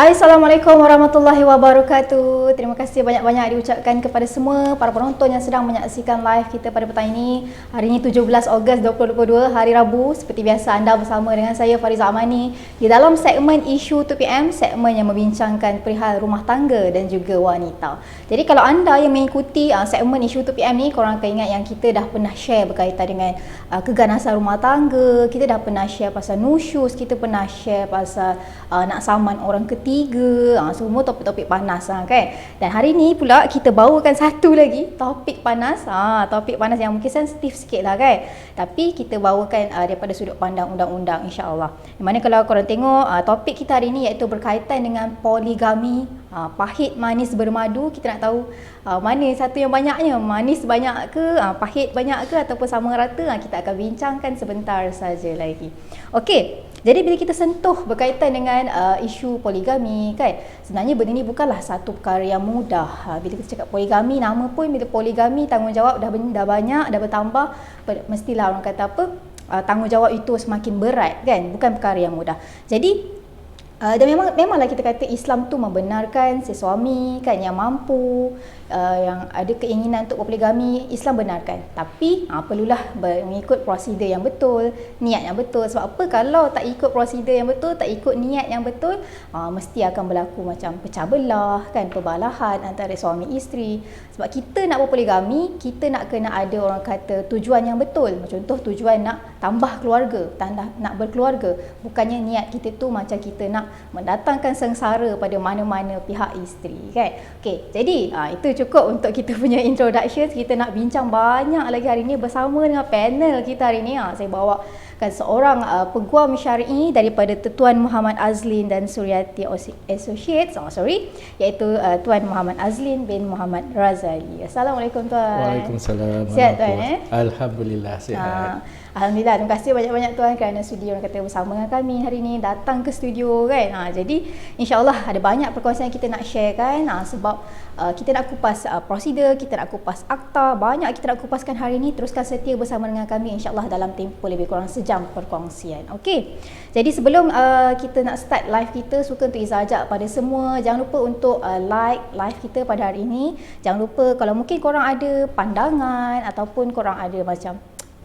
Hai, Assalamualaikum warahmatullahi wabarakatuh. Terima kasih banyak-banyak diucapkan kepada semua para penonton yang sedang menyaksikan live kita pada petang ini. Hari ini 17 Ogos 2022, hari Rabu. Seperti biasa anda bersama dengan saya Fariza Amani di dalam segmen Isu 2PM, segmen yang membincangkan perihal rumah tangga dan juga wanita. Jadi kalau anda yang mengikuti segmen Isu 2PM ni, korang akan ingat yang kita dah pernah share berkaitan dengan keganasan rumah tangga, kita dah pernah share pasal nusyus, kita pernah share pasal nak saman orang ketiga, semua topik-topik panas kan. Dan hari ni pula kita bawakan satu lagi topik panas, topik panas yang mungkin sensitif sikit lah kan, tapi kita bawakan daripada sudut pandang undang-undang, insya-Allah. Di mana kalau korang tengok topik kita hari ni iaitu berkaitan dengan poligami, pahit manis bermadu. Kita nak tahu mana satu yang banyaknya, manis banyak ke, pahit banyak ke, ataupun sama rata. Kita akan bincangkan sebentar saja lagi. Okey. Jadi bila kita sentuh berkaitan dengan isu poligami kan, sebenarnya benda ni bukanlah satu perkara yang mudah. Bila kita cakap poligami, nama pun bila poligami, tanggungjawab dah banyak, dah bertambah, mestilah orang kata apa, tanggungjawab itu semakin berat kan, bukan perkara yang mudah. Jadi dan memanglah kita kata Islam tu membenarkan si suami kan yang mampu, yang ada keinginan untuk berpoligami, Islam benarkan. Tapi perlulah mengikut prosedur yang betul, niat yang betul. Sebab apa? Kalau tak ikut prosedur yang betul, tak ikut niat yang betul, mesti akan berlaku macam pecah belah kan, perbalahan antara suami isteri. Sebab kita nak berpoligami, kita nak kena ada orang kata tujuan yang betul. Contoh tujuan nak tambah keluarga, nak berkeluarga. Bukannya niat kita tu macam kita nak mendatangkan sengsara pada mana-mana pihak isteri kan. Okey, jadi itu cukup untuk kita punya introduction. Kita nak bincang banyak lagi hari ni bersama dengan panel kita hari ni. Saya bawakan seorang peguam syar'i daripada Tuan Muhammad Azlin dan Suryati Associates, iaitu Tuan Muhammad Azlin bin Muhammad Razali. Assalamualaikum Tuan. Waalaikumsalam. Sihat Tuan? Alhamdulillah sihat. Alhamdulillah, terima kasih banyak-banyak Tuan kerana sudi orang kata bersama dengan kami hari ini, datang ke studio kan. Jadi insya-Allah ada banyak perkongsian yang kita nak share kan, sebab kita nak kupas prosedur, kita nak kupas akta, banyak kita nak kupaskan hari ini. Teruskan setia bersama dengan kami insya-Allah dalam tempoh lebih kurang sejam perkongsian. Okey. Jadi sebelum kita nak start live kita, suka untuk izah pada semua, jangan lupa untuk like live kita pada hari ini. Jangan lupa kalau mungkin korang ada pandangan ataupun korang ada macam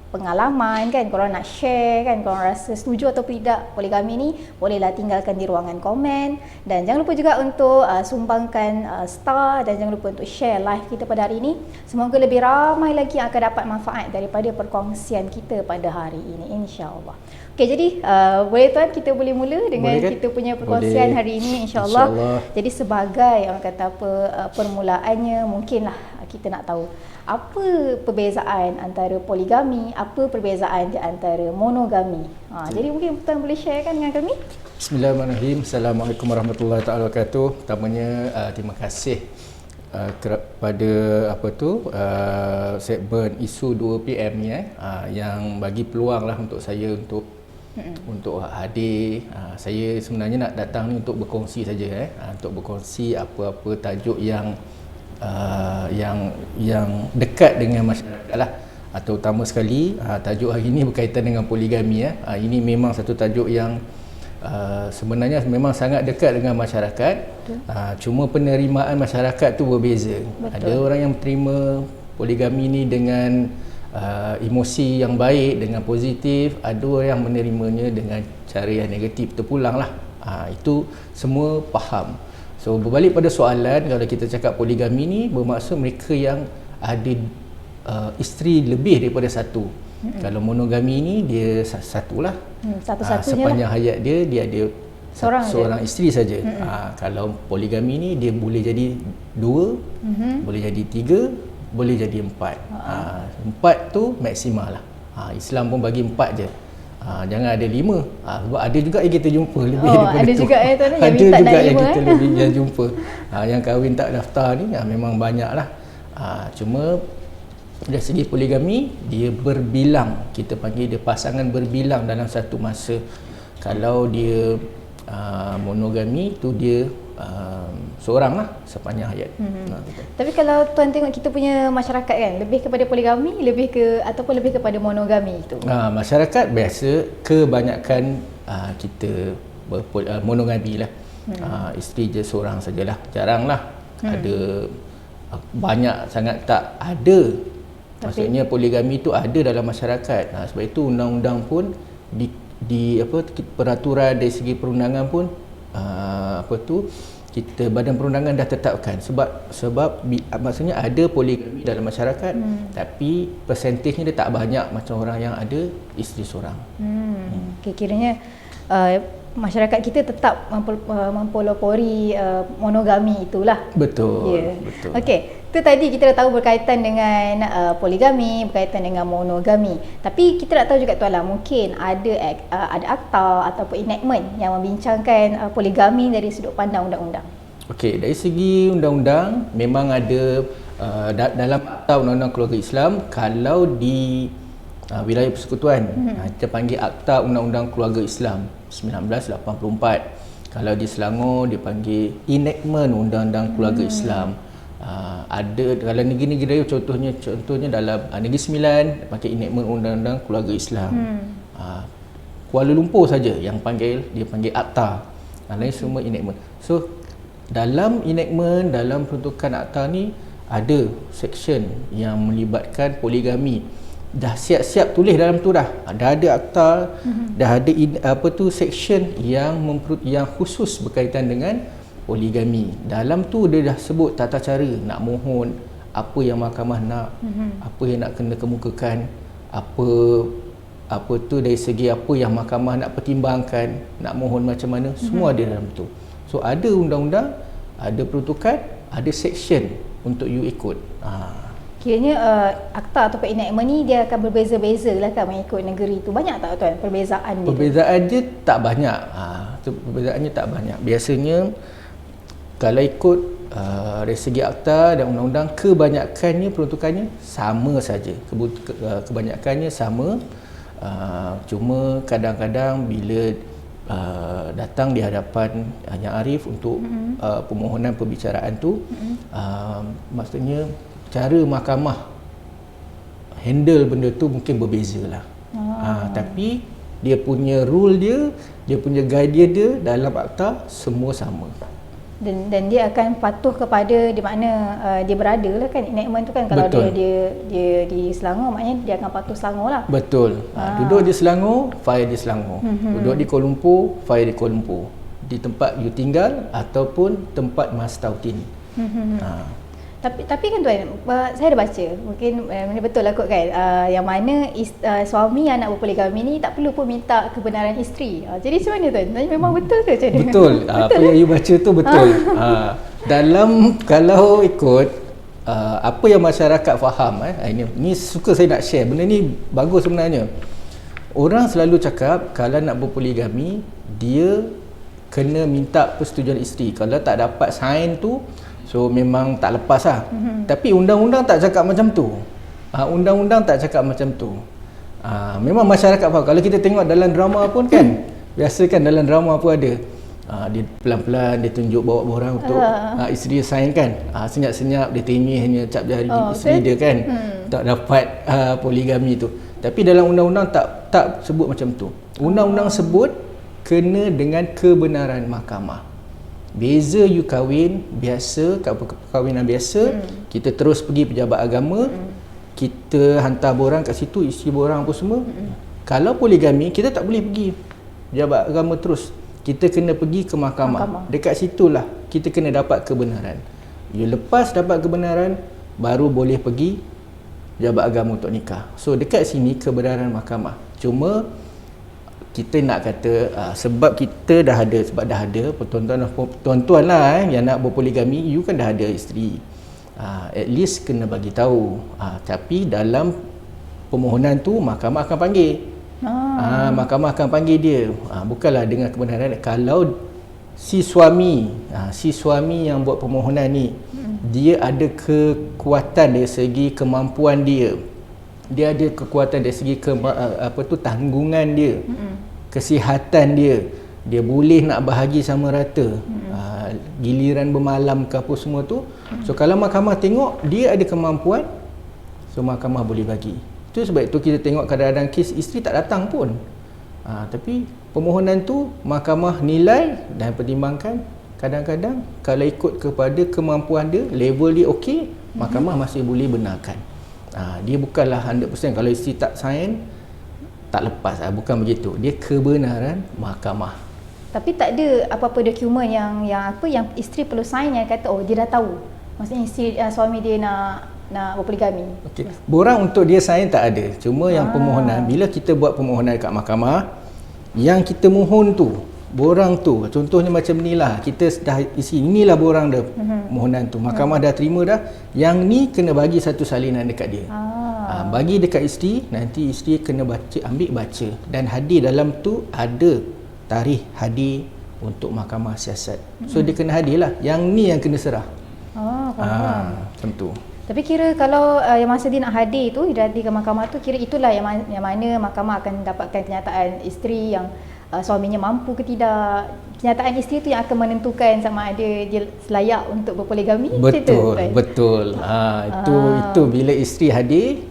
pengalaman kan, korang nak share kan, korang rasa setuju atau tidak poligami ni, bolehlah tinggalkan di ruangan komen. Dan jangan lupa juga untuk sumbangkan star, dan jangan lupa untuk share live kita pada hari ini. Semoga lebih ramai lagi yang akan dapat manfaat daripada perkongsian kita pada hari ini, insya-Allah. Okey, jadi boleh Tuan kita boleh mula dengan kita punya perkongsian hari ini, insya-Allah. Jadi sebagai orang kata apa, permulaannya mungkinlah kita nak tahu apa perbezaan antara poligami, apa perbezaan di antara monogami. Jadi mungkin Tuan boleh sharekan dengan kami. Bismillahirrahmanirrahim. Assalamualaikum warahmatullahi wabarakatuh. Pertamanya terima kasih kepada segmen isu 2PM ni yang bagi peluang lah untuk saya untuk hadir. Saya sebenarnya nak datang ni untuk berkongsi saja untuk berkongsi apa-apa tajuk yang dekat dengan masyarakat lah, atau utama sekali tajuk hari ini berkaitan dengan poligami. Ini memang satu tajuk yang sebenarnya memang sangat dekat dengan masyarakat. Cuma penerimaan masyarakat tu berbeza. Betul. Ada orang yang terima poligami ni dengan emosi yang baik, dengan positif. Ada orang yang menerimanya dengan cara yang negatif, terpulang lah. Itu semua faham. So berbalik pada soalan, kalau kita cakap poligami ni bermaksud mereka yang ada isteri lebih daripada satu. Kalau monogami ni dia satulah. Satu-satunya sepanjang hayat dia ada seorang isteri saja. Kalau poligami ni dia boleh jadi 2, boleh jadi 3, boleh jadi 4. 4 tu maksimal lah. Islam pun bagi 4 je. Jangan ada 5. Sebab ada juga yang kita jumpa lebih daripada ada tu. Juga yang tuan, ada juga yang kita lebih yang jumpa. Yang kahwin tak daftar ni memang banyak lah. Cuma dari segi poligami, dia berbilang. Kita panggil dia pasangan berbilang dalam satu masa. Kalau dia monogami tu dia seorang lah sepanjang hayat. Tapi kalau Tuan tengok kita punya masyarakat kan, lebih kepada poligami, lebih kepada monogami itu? Masyarakat biasa kebanyakan kita monogami lah. Isteri je seorang sajalah, jaranglah ada banyak sangat tak ada. Maksudnya poligami itu ada dalam masyarakat. Sebab itu undang-undang pun peraturan dari segi perundangan pun kita badan perundangan dah tetapkan sebab maksudnya ada poligami dalam masyarakat, tapi persentasenya dia tak banyak macam orang yang ada isteri seorang. Okay, kiranya masyarakat kita tetap mempelopori monogami itulah. Betul. Yeah. Betul. Okey, itu tadi kita dah tahu berkaitan dengan poligami, berkaitan dengan monogami. Tapi kita nak tahu juga tuan lah, mungkin ada akta ataupun enactment yang membincangkan poligami dari sudut pandang undang-undang. Okey, dari segi undang-undang memang ada dalam Akta Undang-Undang Keluarga Islam, kalau di wilayah persekutuan kita panggil Akta Undang-Undang Keluarga Islam 1984. Kalau di Selangor dipanggil Enactment Undang-Undang Keluarga Islam. Ada kalau negeri-negeri contohnya dalam Negeri Sembilan pakai Enactment Undang-Undang Keluarga Islam. Kuala Lumpur saja yang dia panggil Akta. Lain semua enactment. So dalam enactment, dalam peruntukan akta ni ada section yang melibatkan poligami. Dah siap-siap tulis dalam tu dah. Dah ada akta, dah ada section yang khusus berkaitan dengan poligami. Dalam tu dia dah sebut tata cara nak mohon, apa yang mahkamah nak, apa yang nak kena kemukakan, apa tu dari segi apa yang mahkamah nak pertimbangkan, nak mohon macam mana, semua ada dalam tu. So ada undang-undang, ada peruntukan, ada section untuk you ikut. Kiranya akta ataupun enactment ni dia akan berbeza-beza lah kan mengikut negeri tu. Banyak tak tuan perbezaan dia? Perbezaan dia tak banyak. Perbezaannya tak banyak. Biasanya kalau ikut dari segi akta dan undang-undang, kebanyakannya peruntukannya sama saja. Kebanyakannya sama. Cuma kadang-kadang bila datang di hadapan Yang Arif untuk permohonan perbicaraan tu, maksudnya cara mahkamah handle benda tu mungkin berbeza lah. Tapi dia punya rule dia punya guide dia dalam akta semua sama. Dan dia akan patuh kepada di mana dia berada lah kan. Enactment tu kan, kalau dia di Selangor, maknanya dia akan patuh Selangor lah. Betul. Duduk di Selangor, file di Selangor. Duduk di Kuala Lumpur, file di Kuala Lumpur. Di tempat you tinggal ataupun tempat mas tautin. Tapi kan tuan, saya ada baca, mungkin betul lah kot kan, yang mana suami yang nak berpoligami ni tak perlu pun minta kebenaran isteri. Jadi macam mana tuan? Memang betul ke macam mana? Betul. Apa yang you baca tu betul. Kalau ikut apa yang masyarakat faham, ini suka saya nak share. Benda ni bagus sebenarnya. Orang selalu cakap kalau nak berpoligami, dia kena minta persetujuan isteri. Kalau tak dapat sign tu, so memang tak lepas lah. Tapi undang-undang tak cakap macam tu. Undang-undang tak cakap macam tu. Memang masyarakat faham. Kalau kita tengok dalam drama pun kan, biasa kan dalam drama pun ada. Dia pelan-pelan dia tunjuk bawa orang untuk isteri sign kan. Senyap-senyap dia tengih hanya cap jari isteri dia kan. Tak dapat poligami tu. Tapi dalam undang-undang tak sebut macam tu. Undang-undang sebut kena dengan kebenaran mahkamah. Beza you kahwin biasa, perkahwinan biasa, kita terus pergi pejabat agama, kita hantar borang kat situ, isi borang apa semua. Kalau poligami, kita tak boleh pergi pejabat agama terus. Kita kena pergi ke mahkamah. Dekat situlah kita kena dapat kebenaran. You lepas dapat kebenaran, baru boleh pergi pejabat agama untuk nikah. So dekat sini kebenaran mahkamah. Cuma kita nak kata sebab kita dah ada tuan-tuan lah yang nak berpoligami, you kan dah ada isteri, at least kena bagi tahu. Tapi dalam permohonan tu mahkamah akan panggil. Mahkamah akan panggil dia. Bukanlah dengan kebenaran. Kalau si suami yang buat permohonan ni, dia ada kekuatan dari segi kemampuan dia. Dia ada kekuatan dari segi tanggungan dia, kesihatan dia boleh nak bahagi sama rata, giliran bermalam ke apa semua tu. So kalau mahkamah tengok dia ada kemampuan, so mahkamah boleh bagi. Itu sebab itu kita tengok kadang-kadang kes isteri tak datang pun, tapi permohonan tu mahkamah nilai dan pertimbangkan, kadang-kadang kalau ikut kepada kemampuan dia, level dia okey, mahkamah masih boleh benarkan. Dia bukanlah 100%. Kalau isteri tak sign, tak lepas. Bukan begitu. Dia kebenaran mahkamah. Tapi tak ada apa-apa dokumen yang isteri perlu sign yang kata dia dah tahu. Maksudnya suami dia nak berpoligami. Okey. Borang untuk dia sign tak ada. Cuma yang permohonan, bila kita buat permohonan dekat mahkamah, yang kita mohon tu, borang tu, contohnya macam inilah, kita dah isi, inilah borang dah permohonan tu. Mahkamah dah terima dah. Yang ni kena bagi satu salinan dekat dia. Bagi dekat isteri, nanti isteri kena baca, ambil baca, dan hadir dalam tu ada tarikh hadir untuk mahkamah siasat. So dia kena hadir lah. Yang ni yang kena serah. Macam tu. Tapi kira kalau yang masa dia nak hadir tu, dia hadir ke mahkamah tu, kira itulah yang mana mahkamah akan dapatkan kenyataan isteri yang suaminya mampu ke tidak. Kenyataan isteri tu yang akan menentukan sama ada dia layak untuk berpoligami. Betul. Itu bila isteri hadir,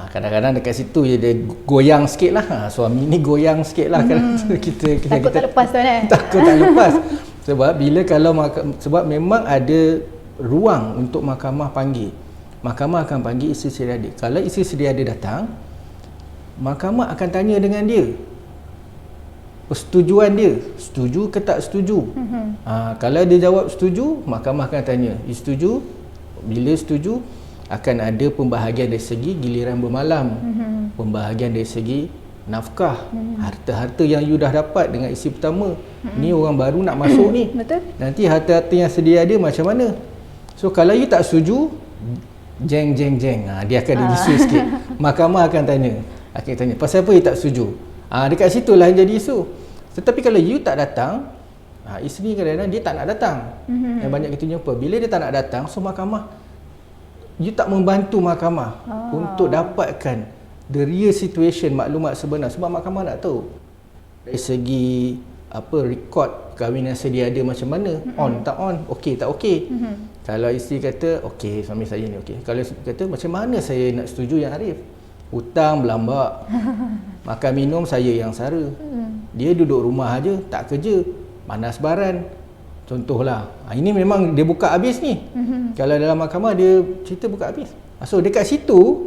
kadang-kadang dekat situ dia goyang sikit lah. Suami ni goyang sikit lah. kita takut tak lepas tu kan? Takut tak lepas. Sebab sebab memang ada ruang untuk mahkamah panggil. Mahkamah akan panggil isteri sedia ada. Kalau isteri sedia ada datang, mahkamah akan tanya dengan dia persetujuan dia, setuju ke tak setuju. Kalau dia jawab setuju, mahkamah akan tanya, setuju? Bila setuju, akan ada pembahagian dari segi giliran bermalam, pembahagian dari segi nafkah, harta-harta yang you dah dapat dengan isteri pertama. Ni orang baru nak masuk ni. Betul. Nanti harta-harta yang sedia ada macam mana? So kalau you tak setuju, jeng. Dia akan ada isu sikit. Mahkamah akan tanya, pasal apa you tak setuju? Dekat situlah yang jadi isu. Tetapi kalau you tak datang, isteri kadang-kadang dia tak nak datang. Yang banyak kita jumpa, bila dia tak nak datang, so mahkamah, you tak membantu mahkamah untuk dapatkan the real situation, maklumat sebenar. Sebab mahkamah nak tahu dari segi rekod kahwinan sedia ada macam mana, on tak on, okey tak okey. Kalau isteri kata okey, suami saya ni okey. Kalau isteri kata macam mana saya nak setuju yang Arif? Hutang berlambak, makan minum saya yang sara, dia duduk rumah aja, tak kerja, panas baran, contohlah. Ini memang dia buka habis ni. Kalau dalam mahkamah dia cerita buka habis. So dekat situ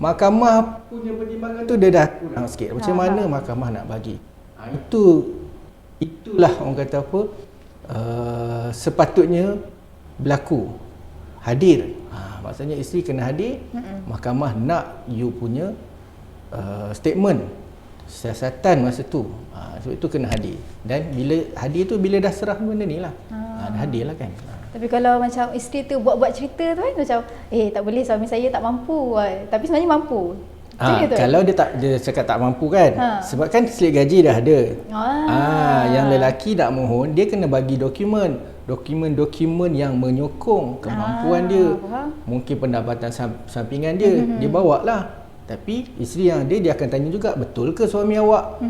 mahkamah punya pertimbangan tu dia dah kurang sikit. Macam mana mahkamah nak bagi? Itulah orang kata apa, sepatutnya berlaku. Hadir. Maksudnya isteri kena hadir. Mahkamah nak you punya statement siasatan masa tu. Sebab itu kena hadir. Dan bila hadir tu, bila dah serah benda ni lah. Dah hadir lah kan. Tapi kalau macam isteri tu buat cerita tu kan, macam tak boleh, suami saya tak mampu. Tapi sebenarnya mampu. Kalau dia cakap tak mampu kan, sebab kan slip gaji dah ada. Yang lelaki nak mohon, dia kena bagi dokumen yang menyokong kemampuan dia. Mungkin pendapatan sampingan dia, dia bawa lah. Tapi isteri yang ada, dia akan tanya juga, betul ke suami awak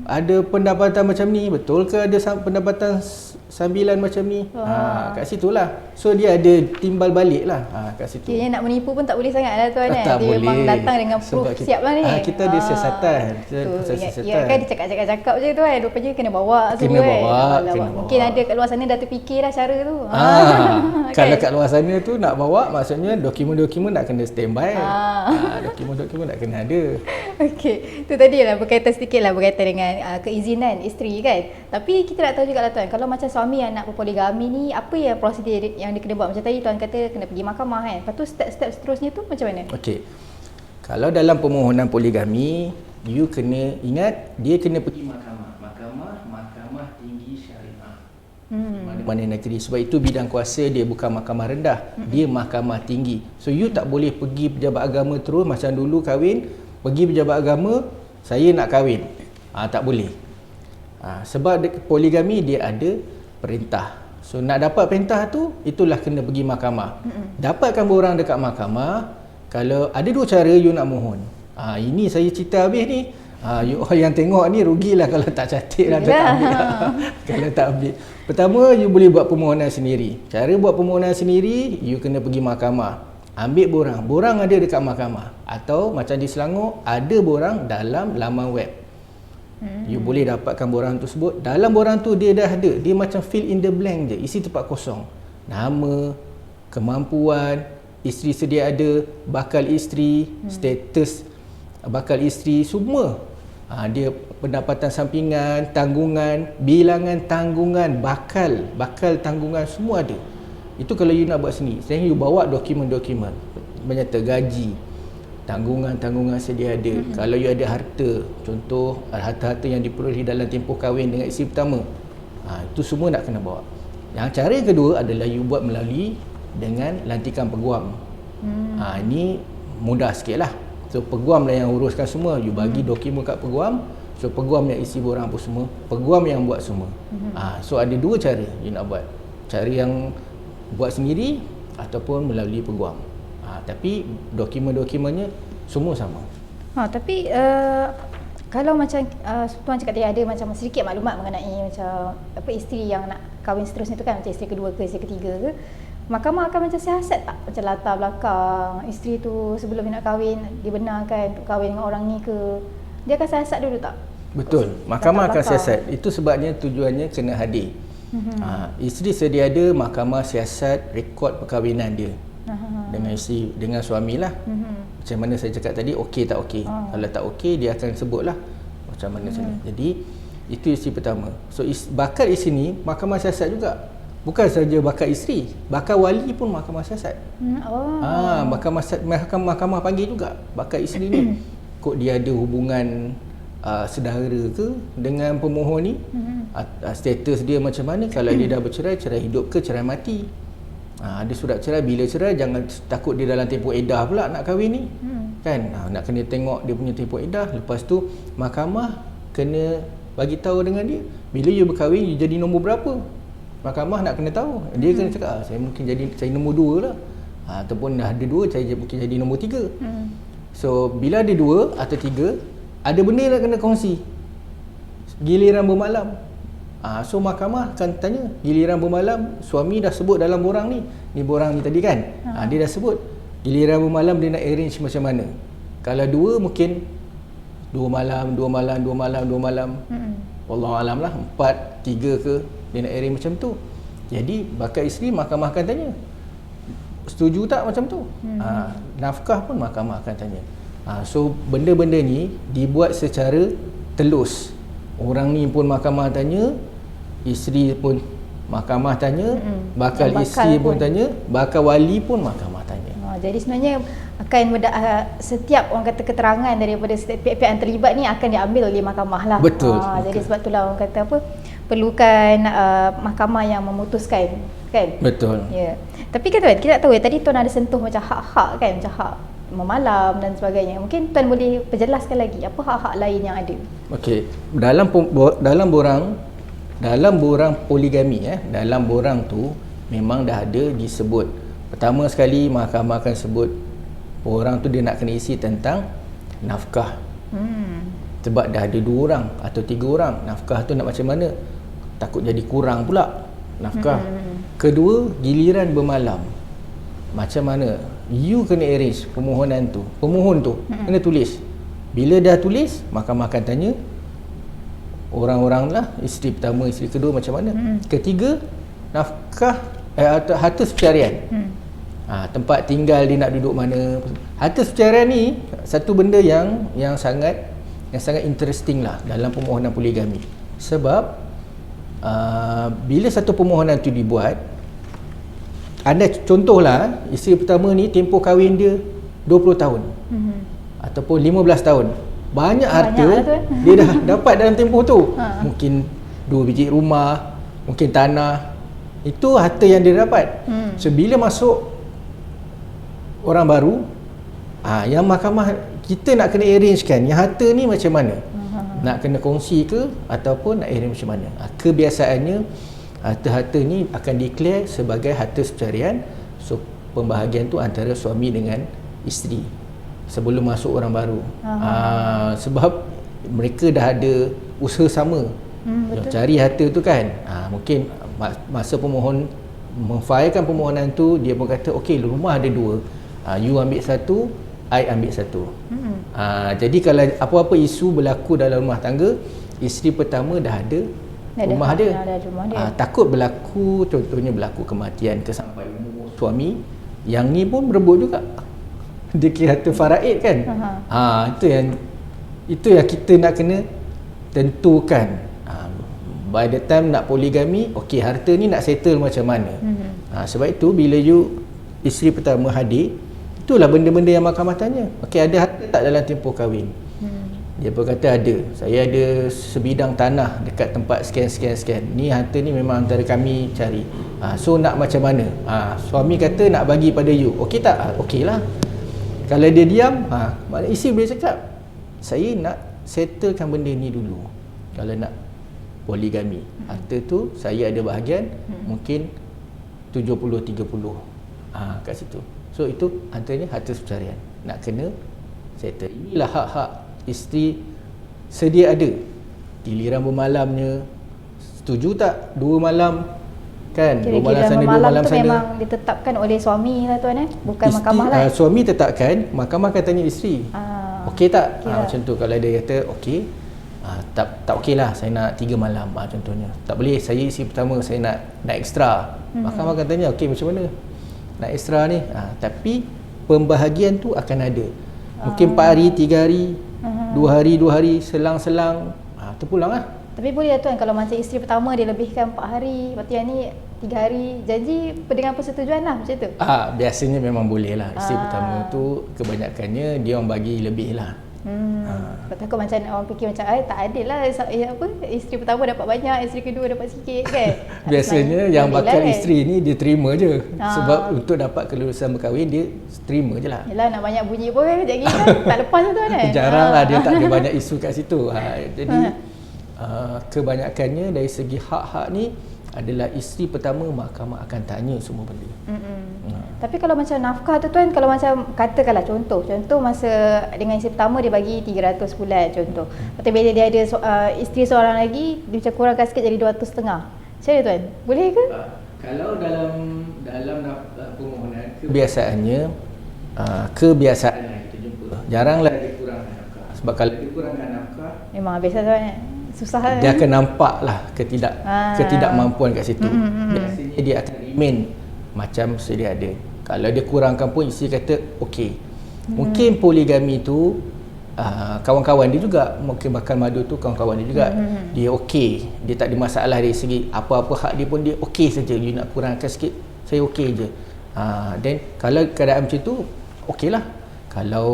ada pendapatan macam ni? Betul ke ada pendapatan sambilan macam ni? Kat situlah. So dia ada timbal balik lah kat situ. Dia nak menipu pun tak boleh sangat lah tuan. Tak dia boleh. memang datang dengan proof siap lah ni. Kita ada siasatan. Ya kan, dia cakap je tu kan. Rupanya kena bawa semua kan. Mungkin ada kat luar sana dah terfikir dah cara tu. Kalau kat luar sana tu nak bawa, maksudnya dokumen-dokumen nak kena standby. Dokumen-dokumen nak kena ada. Okey, tu tadi lah berkaitan sedikit lah berkaitan dengan keizinan isteri kan. Tapi kita nak tahu juga lah tuan, kalau macam suami yang nak berpoligami ni, apa yang prosedur yang dia kena buat? Macam tadi tuan kata kena pergi mahkamah kan. Lepas tu step-step seterusnya tu macam mana? Okey. Kalau dalam permohonan poligami, you kena ingat dia kena pergi mahkamah tinggi syariah. Mana negeri. Sebab itu bidang kuasa dia bukan mahkamah rendah, dia mahkamah tinggi. So you tak boleh pergi pejabat agama terus macam dulu kahwin, pergi pejabat agama, saya nak kahwin. Tak boleh. Sebab poligami dia ada perintah. So nak dapat perintah tu, itulah kena pergi mahkamah. Dapatkan borang dekat mahkamah. Kalau ada dua cara you nak mohon. Ini saya cerita habis ni. You yang tengok ni rugilah kalau tak cantik lah, tak ambil lah. Kalau tak ambil. Pertama, you boleh buat permohonan sendiri. Cara buat permohonan sendiri, you kena pergi mahkamah. Ambil borang. Borang ada dekat mahkamah. Atau macam di Selangor, ada borang dalam laman web. You boleh dapatkan borang tersebut. Dalam borang tu dia dah ada, dia macam fill in the blank je, isi tempat kosong. Nama, kemampuan, isteri sedia ada, bakal isteri, status bakal isteri, semua. Dia pendapatan sampingan, tanggungan, bilangan tanggungan, bakal tanggungan, semua ada. Itu kalau you nak buat sendiri. Sekarang you bawa dokumen-dokumen menyata gaji, tanggungan sedia ada. Kalau you ada harta, contoh harta-harta yang diperolehi dalam tempoh kahwin dengan isteri pertama, itu semua nak kena bawa. Yang cara yang kedua adalah you buat melalui dengan lantikan peguam. Ini mudah sikit lah. So peguam lah yang uruskan semua. You bagi dokumen kat peguam, so peguam yang isi borang apa semua, peguam yang buat semua. So ada dua cara you nak buat. Cara yang buat sendiri ataupun melalui peguam. Tapi dokumen-dokumennya semua sama. Tapi kalau macam Tuan cakap dia ada macam sedikit maklumat mengenai macam apa isteri yang nak kahwin seterusnya tu kan, macam isteri kedua ke isteri ketiga ke, mahkamah akan macam siasat tak macam latar belakang isteri tu sebelum dia nak kahwin, dibenarkan untuk kahwin dengan orang ni ke, dia akan siasat dulu tak? Betul, mahkamah akan siasat. Itu sebabnya tujuannya kena hadir. Isteri sedia ada, mahkamah siasat rekod perkahwinan dia dengan isteri, dengan suami lah. Macam mana saya cakap tadi, okey tak okey. Kalau tak okey, dia akan sebutlah macam mana macam ni. Jadi itu isteri pertama. So bakal isteri ni mahkamah siasat juga. Bukan saja bakal isteri, bakal wali pun mahkamah siasat. Mahkamah panggil juga bakal isteri ni. Kok dia ada hubungan saudara ke dengan pemohon ni, status dia macam mana, kalau dia dah bercerai, cerai hidup ke cerai mati, ada surat cerai, bila cerai jangan takut dia dalam tempoh edah pula nak kahwin ni, kan, nak kena tengok dia punya tempoh edah. Lepas tu mahkamah kena bagi tahu dengan dia, bila you berkahwin you jadi nombor berapa, mahkamah nak kena tahu. Dia kena cakap saya mungkin saya nombor 2 lah, ataupun dah ada 2 saya mungkin jadi nombor 3. So bila ada 2 atau 3, ada benda nak kena kongsi, giliran bermalam. So mahkamah akan tanya, giliran bermalam suami dah sebut dalam borang ni borang ni tadi kan, dia dah sebut giliran bermalam dia nak arrange macam mana. Kalau 2 mungkin 2 malam Wallahualam lah, 4, 3 ke, dia nak arrange macam tu. Jadi bakal isteri mahkamah akan tanya, setuju tak macam tu? Nafkah pun mahkamah akan tanya. So benda-benda ni dibuat secara telus. Orang ni pun mahkamah tanya, isteri pun mahkamah tanya, bakal isteri pun tanya, bakal wali pun mahkamah tanya. Jadi sebenarnya akan setiap orang kata keterangan daripada setiap pihak-pihak yang terlibat ni akan diambil oleh mahkamah lah. Betul. Jadi sebab itulah orang kata apa, perlukan mahkamah yang memutuskan, kan? Betul. Ya. Tapi kan Tuan, kita tak tahu tadi Tuan ada sentuh macam hak-hak kan, macam hak memalam dan sebagainya. Mungkin Tuan boleh perjelaskan lagi apa hak-hak lain yang ada? Okey, dalam borang poligami, dalam borang tu memang dah ada disebut. Pertama sekali mahkamah akan sebut borang tu dia nak kena isi tentang nafkah. Sebab dah ada 2 orang atau 3 orang, nafkah tu nak macam mana? Takut jadi kurang pula nafkah. Kedua, giliran bermalam. Macam mana? You kena arrange permohonan tu. Pemohon tu kena tulis. Bila dah tulis, mahkamah akan tanya orang-orang lah, isteri pertama, isteri kedua macam mana. Ketiga, nafkah harta seceraian. Tempat tinggal dia nak duduk mana. Harta seceraian ni satu benda yang sangat interesting lah dalam permohonan poligami. Sebab bila satu permohonan tu dibuat, ada contohlah isteri pertama ni tempoh kahwin dia 20 tahun ataupun 15 tahun. Banyak harta dia dah dapat dalam tempoh tu. Mungkin 2 biji rumah, mungkin tanah. Itu harta yang dia dapat. So bila masuk orang baru, yang mahkamah kita nak kena arrangekan yang harta ni macam mana. Nak kena kongsi ke ataupun nak arrange macam mana. Kebiasaannya harta-harta ni akan declare sebagai harta seceraian. So pembahagian tu antara suami dengan isteri sebelum masuk orang baru. Sebab mereka dah ada usaha sama cari harta tu kan. Mungkin masa pemohon memfailkan permohonan tu, dia pun kata okey, rumah ada 2, you ambil 1, I ambil 1. Jadi kalau apa-apa isu berlaku dalam rumah tangga, isteri pertama dah ada rumah ada, dia. ada rumah dia. Takut berlaku, contohnya berlaku kematian ke sampai umur suami, yang ni pun berebut juga. Dia kira harta faraid kan. Itu yang kita nak kena tentukan. By the time nak poligami, okey, harta ni nak settle macam mana. Sebab itu bila you isteri pertama hadir, itulah benda-benda yang mahkamah tanya. Okey, ada harta tak dalam tempoh kahwin? Dia pun kata ada. Saya ada sebidang tanah dekat tempat sekian. Ni harta ni memang antara kami cari. So nak macam mana? Suami kata nak bagi pada you. Okey tak? Okey lah. Kalau dia diam, maknanya isteri boleh cakap, saya nak settlekan benda ni dulu. Kalau nak poligami, harta tu saya ada bahagian, mungkin 70-30 kat situ. So itu antaranya harta perceraian, nak kena settle. Inilah hak-hak isteri sedia ada. Giliran bermalamnya, setuju tak 2 malam kan? 2 malam sana, 2 malam tu sana. Memang ditetapkan oleh suami lah tuan, bukan mahkamah lah. Suami tetapkan, mahkamah akan tanya isteri. Okey tak? Macam tu. Kalau dia kata okey, tak okey lah, saya nak 3 malam contohnya. Tak boleh, saya isteri pertama, saya nak ekstra. Mahkamah akan tanya, okey macam mana nak ekstra ni? Tapi pembahagian tu akan ada. Mungkin 4 hari, 3 hari, 2 hari, selang-selang terpulang lah. Tapi boleh lah tuan, kalau macam isteri pertama dia lebihkan 4 hari, lepas tu yang ni 3 hari, janji dengan persetujuan lah macam tu? Biasanya memang boleh lah. Isteri pertama tu kebanyakannya dia orang bagi lebih lah. Takut macam orang fikir macam tak adil lah, isteri pertama dapat banyak, isteri kedua dapat sikit kan. Biasanya yang bakal isteri ni dia terima je. Sebab untuk dapat kelulusan berkahwin dia terima je lah. Yelah, nak banyak bunyi pun sekejap lagi kan tak lepas tu kan. Jarang lah, dia tak ada banyak isu kat situ. Jadi kebanyakannya dari segi hak-hak ni adalah isteri pertama, mahkamah akan tanya semua benda. Tapi kalau macam nafkah tu tuan, kalau macam katakanlah contoh masa dengan isteri pertama dia bagi 300 bulan contoh. Lepas tu bila dia ada isteri seorang lagi, dia macam kurangkan sikit jadi 200,500. Macam mana tuan? Boleh ke? Kalau dalam permohonan kebiasaannya kebiasaan yang kita jumpa, jaranglah dia kurangkan nafkah. Sebab kalau dia kurangkan nafkah, memang habis lah tuan. Susah lah. Dia akan nampaklah ketidakmampuan kat situ. Biasanya dia akan remain macam sedia ada. Kalau dia kurangkan pun isteri kata okey. Mungkin poligami tu kawan-kawan dia juga, mungkin bakal madu tu kawan-kawan dia juga, dia okey, dia tak ada masalah dari segi apa-apa hak dia pun dia okey saja. You nak kurangkan sikit, saya okey je. Then kalau keadaan macam tu okeylah. Kalau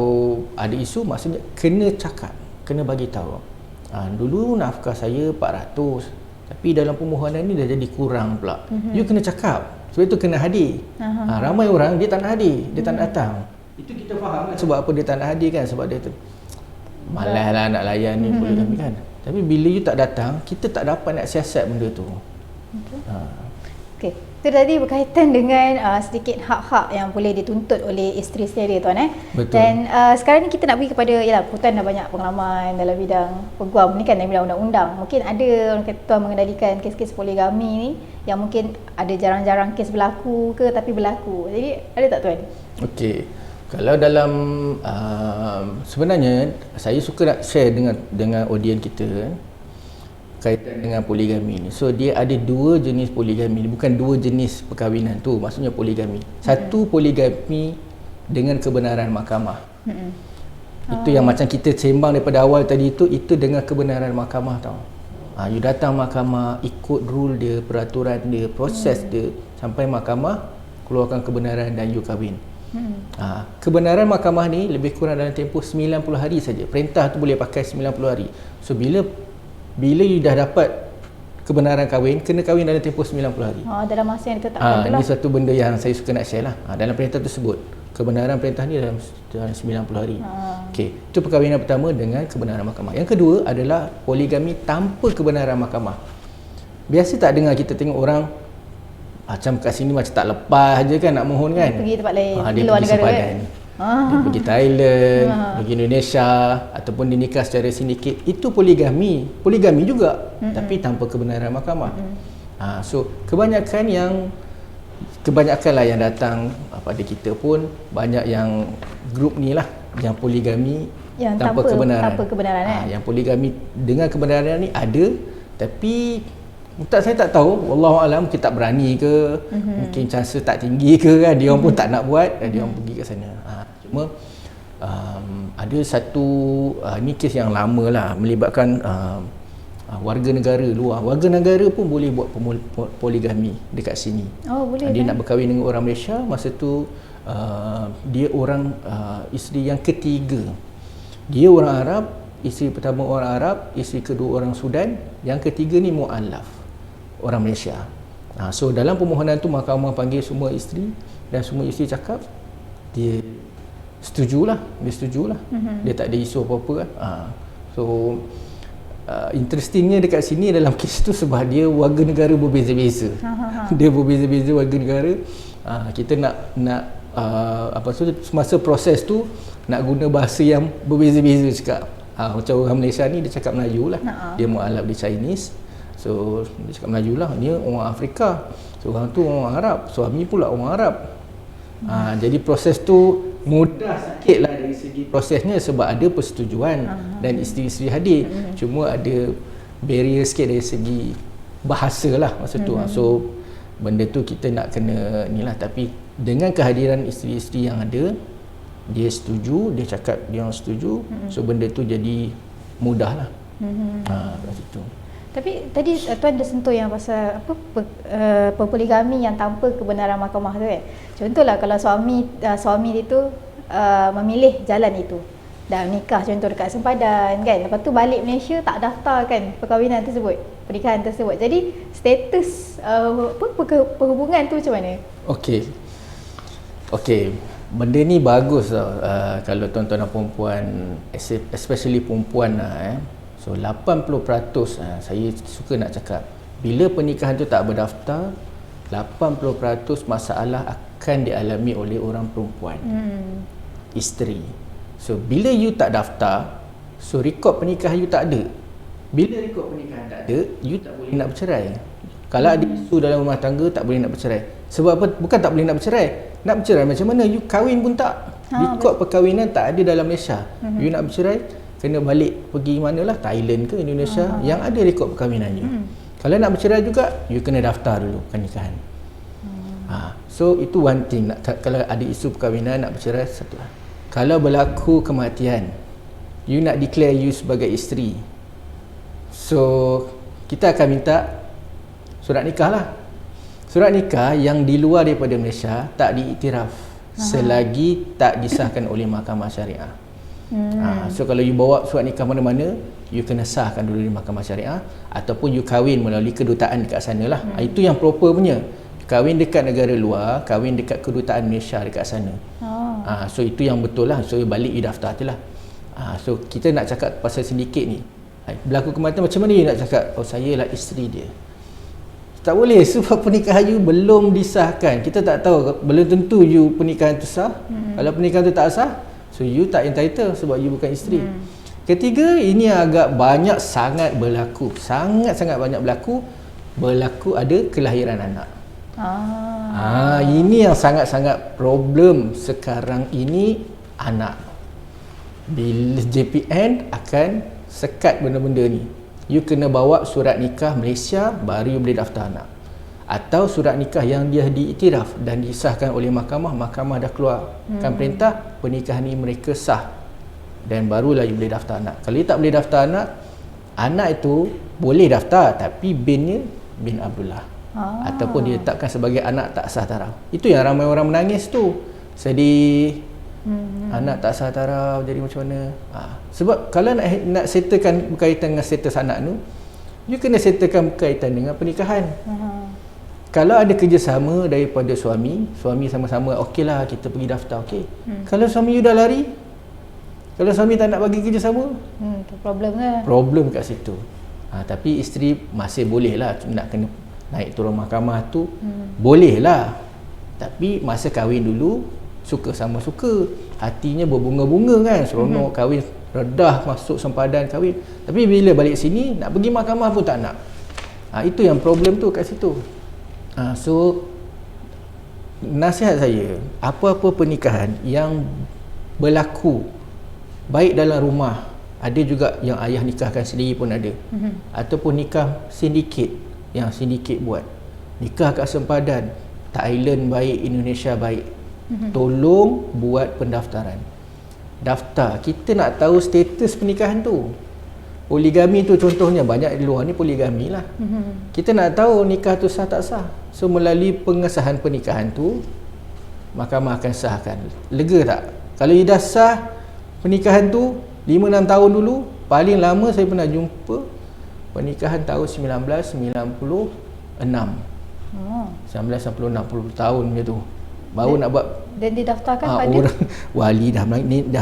ada isu, maksudnya kena cakap, kena bagi tahu. Dulu nafkah saya 400, tapi dalam permohonan ni dah jadi kurang pula. You kena cakap. Sebab itu kena hadir. Ramai orang dia tak nak hadir, dia tak nak datang. Itu kita faham kan sebab apa dia tak nak hadir kan, sebab dia tu malas lah nak layan ni poligami kan. Tapi bila you tak datang, kita tak dapat nak siasat benda tu. Okey. Itu tadi berkaitan dengan sedikit hak-hak yang boleh dituntut oleh isteri sendiri tuan. Betul. Dan sekarang ni kita nak pergi kepada, tuan dah banyak pengalaman dalam bidang peguam ni kan, dalam bidang undang-undang. Mungkin ada orang kata tuan mengendalikan kes-kes poligami ni yang mungkin ada jarang-jarang kes berlaku ke tapi berlaku. Jadi ada tak tuan? Okey. Kalau dalam sebenarnya saya suka nak share dengan audiens kita kaitan dengan poligami ni. So dia ada 2 jenis poligami, bukan 2 jenis perkahwinan tu, maksudnya poligami. Satu poligami dengan kebenaran mahkamah. Itu yang macam kita sembang daripada awal tadi itu dengan kebenaran mahkamah tau. You datang mahkamah, ikut rule dia, peraturan dia, proses dia sampai mahkamah keluarkan kebenaran dan you kahwin. Kebenaran mahkamah ni lebih kurang dalam tempoh 90 hari saja. Perintah tu boleh pakai 90 hari. So bila you dah dapat kebenaran kahwin, kena kahwin dalam tempoh 90 hari. Dalam masa yang ditetapkan tu lah. Ini satu benda yang saya suka nak share lah. Dalam perintah tersebut, kebenaran perintah ni dalam 90 hari. Okey, itu perkahwinan pertama dengan kebenaran mahkamah. Yang kedua adalah poligami tanpa kebenaran mahkamah. Biasa tak dengar kita tengok orang macam kat sini macam tak lepas je kan nak mohon kan. Pergi tempat lain, dia luar pergi negara sepadan. Dia pergi Thailand, pergi Indonesia, ataupun dinikah secara sindiket. Itu poligami juga, tapi tanpa kebenaran mahkamah. So kebanyakan lah yang datang pada kita pun banyak yang grup ni lah yang poligami Yang tanpa kebenaran. Yang poligami dengan kebenaran ni ada, tapi saya tak tahu, wallahu alam, kita tak berani ke, mungkin chance tak tinggi ke kan, dia orang pun tak nak buat, dia orang pergi ke sana. Cuma ada satu ni kes yang lama lah, melibatkan warga negara luar. Warga negara pun boleh buat poligami dekat sini. Oh, boleh. Dia nak berkahwin dengan orang Malaysia, masa tu dia orang isteri yang ketiga. Dia orang Arab, isteri pertama orang Arab, isteri kedua orang Sudan, yang ketiga ni mu'allaf, orang Malaysia. So dalam permohonan tu mahkamah panggil semua isteri, dan semua isteri cakap dia setujulah. Dia tak ada isu apa-apa lah. So interestingnya dekat sini dalam kes tu, sebab dia warga negara berbeza-beza. Dia berbeza-beza warga negara. Kita nak semasa proses tu nak guna bahasa yang berbeza-beza cakap. Macam orang Malaysia ni dia cakap Melayu lah. Dia mu'alaf, dia Chinese. So dia cakap Melayu lah. Dia orang Afrika. So orang tu orang Arab. Suami pula orang Arab. Jadi proses tu mudah sikit lah dari segi prosesnya, sebab ada persetujuan dan isteri-isteri hadir. Cuma ada barrier sikit dari segi bahasa lah masa tu. So benda tu kita nak kena ni lah. Tapi dengan kehadiran isteri-isteri yang ada, dia setuju, dia cakap dia orang setuju. So benda tu jadi mudah lah. Kat situ. Tapi tadi Tuan dah sentuh yang pasal poligami yang tanpa kebenaran mahkamah tu kan. Contohlah kalau suami itu memilih jalan itu, dah nikah contoh dekat sempadan kan, lepas tu balik Malaysia tak daftar kan perkahwinan tersebut, pernikahan tersebut. Jadi status perhubungan tu macam mana? Okey. Benda ni bagus tau, kalau tuan-tuan dan perempuan, especially perempuan lah, So 80% saya suka nak cakap, bila pernikahan tu tak berdaftar, 80% masalah akan dialami oleh orang perempuan, isteri. So bila you tak daftar, so rekod pernikahan you tak ada. Bila rekod pernikahan tak ada, you tak boleh nak bercerai. Kalau ada isu dalam rumah tangga, tak boleh nak bercerai. Sebab apa? Bukan tak boleh nak bercerai. Nak bercerai macam mana? You kahwin pun tak. Rekod perkahwinan tak ada dalam Malaysia. You nak bercerai, kena balik pergi manalah, Thailand ke Indonesia yang ada rekod perkahwinan you. Kalau nak bercerai juga, you kena daftar dulu pernikahan. So itu one thing. Kalau ada isu perkahwinan nak bercerai, satu lah. Kalau berlaku kematian, you nak declare you sebagai isteri, so kita akan minta surat nikah lah. Surat nikah yang di luar daripada Malaysia tak diiktiraf selagi tak disahkan oleh mahkamah syariah. So kalau you bawa surat nikah mana-mana, you kena sahkan dulu di mahkamah syariah, ataupun you kahwin melalui kedutaan dekat sana lah. Itu yang proper punya. Kahwin dekat negara luar, kahwin dekat kedutaan Malaysia dekat sana. So itu yang betul lah. So you balik, you daftar je lah. So kita nak cakap pasal sindiket ni, berlaku kematian, macam mana you nak cakap, oh saya lah isteri dia? Tak boleh, sebab pernikahan you belum disahkan. Kita tak tahu, belum tentu you pernikahan tu sah. Kalau pernikahan tu tak sah, so you tak entitled sebab you bukan isteri. Ketiga, ini agak banyak sangat berlaku. Sangat-sangat banyak berlaku ada kelahiran anak. Ini yang sangat-sangat problem sekarang ini, anak. Bila JPN akan sekat benda-benda ni. You kena bawa surat nikah Malaysia baru you boleh daftar anak. Atau surat nikah yang dia diiktiraf dan disahkan oleh mahkamah dah keluarkan perintah pernikahan ni mereka sah, dan barulah you boleh daftar anak. Kalau you tak boleh daftar anak itu boleh daftar tapi binnya bin Abdullah, ataupun diletakkan sebagai anak tak sah taraf. Itu yang ramai orang menangis tu, sedih. Anak tak sah taraf, jadi macam mana? Sebab kalau nak settlekan berkaitan dengan status anak tu, you kena settlekan berkaitan dengan pernikahan. Kalau ada kerjasama daripada suami sama-sama, okeylah kita pergi daftar, okey. Kalau suami you dah lari, kalau suami tak nak bagi kerjasama, problem lah. Problem kat situ. Tapi isteri masih boleh lah nak kena naik turun mahkamah tu, boleh lah. Tapi masa kahwin dulu, suka sama suka, hatinya berbunga-bunga kan, seronok kahwin, redah masuk sempadan kahwin. Tapi bila balik sini nak pergi mahkamah pun tak nak. Itu yang problem tu kat situ. So nasihat saya, apa-apa pernikahan yang berlaku baik dalam rumah, ada juga yang ayah nikahkan sendiri pun ada. Ataupun nikah sindiket, yang sindiket buat. Nikah kat sempadan, Thailand baik, Indonesia baik. Tolong buat pendaftaran. Daftar, kita nak tahu status pernikahan tu. Poligami tu contohnya, banyak di luar ni poligami lah. Kita nak tahu nikah tu sah tak sah. So melalui pengesahan pernikahan tu, mahkamah akan sahkan. Lega tak? Kalau ia dah sah pernikahan tu 5-6 tahun dulu, paling lama saya pernah jumpa pernikahan tahun 1996. 1996, 60 tahun macam tu. Baru nak buat. Dan didaftarkan pada Orang wali dah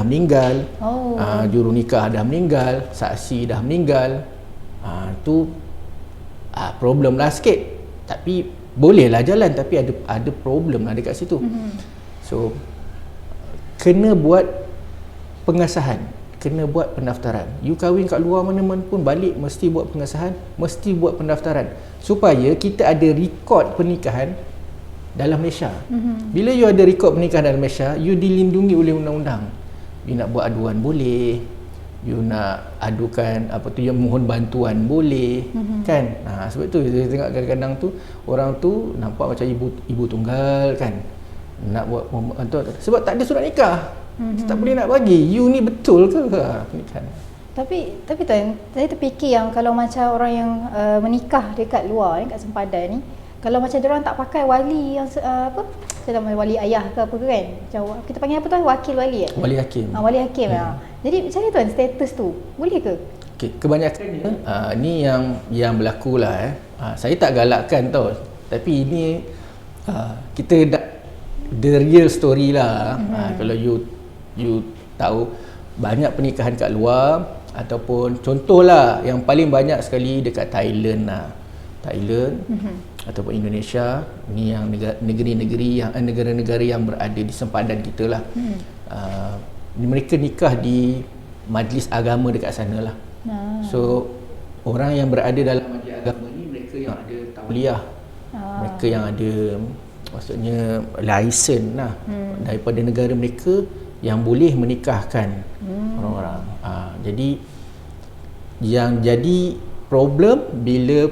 meninggal. Oh. Juru nikah dah meninggal, saksi dah meninggal. Tu problem lah sikit. Tapi bolehlah jalan, tapi ada problem lah dekat situ. So kena buat pengesahan, kena buat pendaftaran. You kahwin kat luar mana-mana pun balik mesti buat pengesahan, mesti buat pendaftaran supaya kita ada rekod pernikahan dalam Malaysia. Bila you ada rekod pernikahan dalam Malaysia, you dilindungi oleh undang-undang. You nak buat aduan boleh, you nak adukan apa tu, yang mohon bantuan boleh, kan? Sebab tu saya tengok kadang-kadang tu orang tu nampak macam ibu tunggal, kan? Nak buat sebab tak ada surat nikah. Tak boleh nak bagi. You ni betul ke pernikahan? Tapi tuan, saya terfikir yang kalau macam orang yang menikah dekat luar ni, kat sempadan ni, kalau macam diorang tak pakai wali yang apa? Saya tak tahu wali ayah ke apa ke kan? Macam kita panggil apa tu? Wakil wali eh? Wali hakim. Wali hakim lah. Jadi macam mana tuan status tu? Boleh ke? Okey, kebanyakannya ni yang berlaku lah saya tak galakkan tau. Tapi ini kita dah the real story lah. Kalau you tahu banyak pernikahan kat luar, ataupun contohlah yang paling banyak sekali dekat Thailand lah. Thailand ataupun Indonesia, ni yang negara-negara yang berada di sempadan kita lah. Mereka nikah di majlis agama dekat sana lah. So orang yang berada dalam majlis agama ni, mereka yang ada tauliah, mereka yang ada maksudnya lisen lah daripada negara mereka yang boleh menikahkan orang-orang. Jadi yang jadi problem bila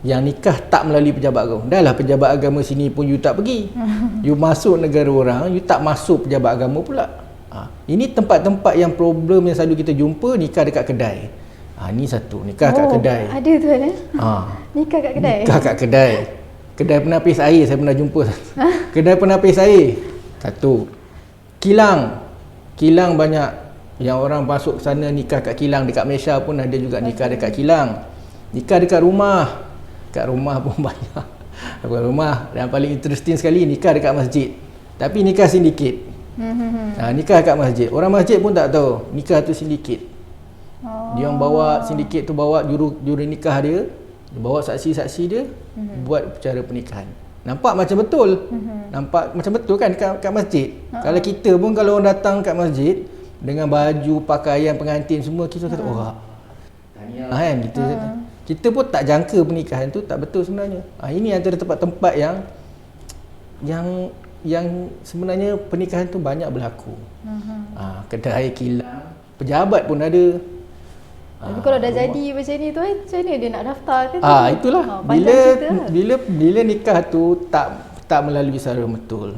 yang nikah tak melalui pejabat agama. Dah lah pejabat agama sini pun you tak pergi. You masuk negara orang, you tak masuk pejabat agama pula. Ini tempat-tempat yang problem yang selalu kita jumpa, nikah dekat kedai. Ni satu, nikah kat kedai. Ada tu kan? Nikah kat kedai. Nikah kat kedai. Kedai penapis air saya pernah jumpa. Kedai penapis air. Satu. Kilang banyak yang orang masuk sana nikah kat kilang. Dekat Malaysia pun ada juga nikah dekat kilang. Nikah dekat rumah. Kat rumah pun banyak. Dekat rumah. Yang paling interesting sekali nikah dekat masjid. Tapi nikah sindiket. Nikah kat masjid. Orang masjid pun tak tahu nikah tu sindiket. Dia yang bawa sindiket tu, bawa juru nikah dia, bawa saksi-saksi dia, buat cara pernikahan. Nampak macam betul. Nampak macam betul kan kat masjid. Kalau kita pun kalau orang datang kat masjid dengan baju, pakaian pengantin semua, kita kata tahniah kan. Kita pun tak jangka pernikahan tu tak betul sebenarnya. Ini antara tempat-tempat yang sebenarnya pernikahan tu banyak berlaku. Kedai, kilang, pejabat pun ada. Tapi kalau dah jadi macam ni tu macam mana dia nak daftar ke? Itulah. Bila nikah tu tak melalui secara betul.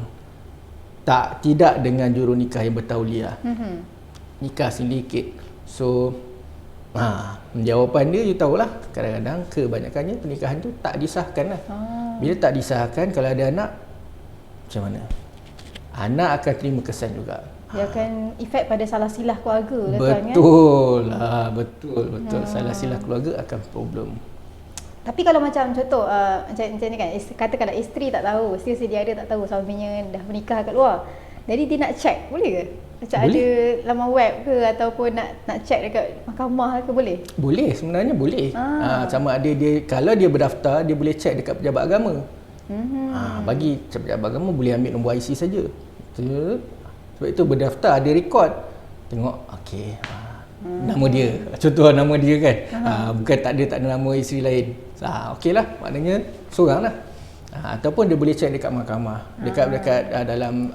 Tidak dengan juru nikah yang bertauliah. Nikah sindiket. So jawapan dia, you tahulah, kadang-kadang kebanyakannya pernikahan tu tak disahkan lah. Bila tak disahkan, kalau ada anak, macam mana? Anak akan terima kesan juga. Dia akan efek pada salah silah keluarga lah kan? Betul. Salah silah keluarga akan problem. Tapi kalau macam contoh macam ni kan, katakanlah isteri tak tahu, isteri sedia ada tak tahu suaminya dah menikah kat luar. Jadi dia nak check, boleh ke? Macam boleh. Ada laman web ke ataupun nak check dekat mahkamah ke, boleh? Boleh, sebenarnya boleh. Sama ada dia, kalau dia berdaftar, dia boleh check dekat pejabat agama. Bagi pejabat agama boleh ambil nombor IC saja. Sebab itu berdaftar, ada rekod. Tengok, okey, nama dia. Contoh nama dia kan. Bukan tak ada nama isteri lain. Okeylah, maknanya seorang lah. Ataupun dia boleh cek dekat mahkamah. Dekat dalam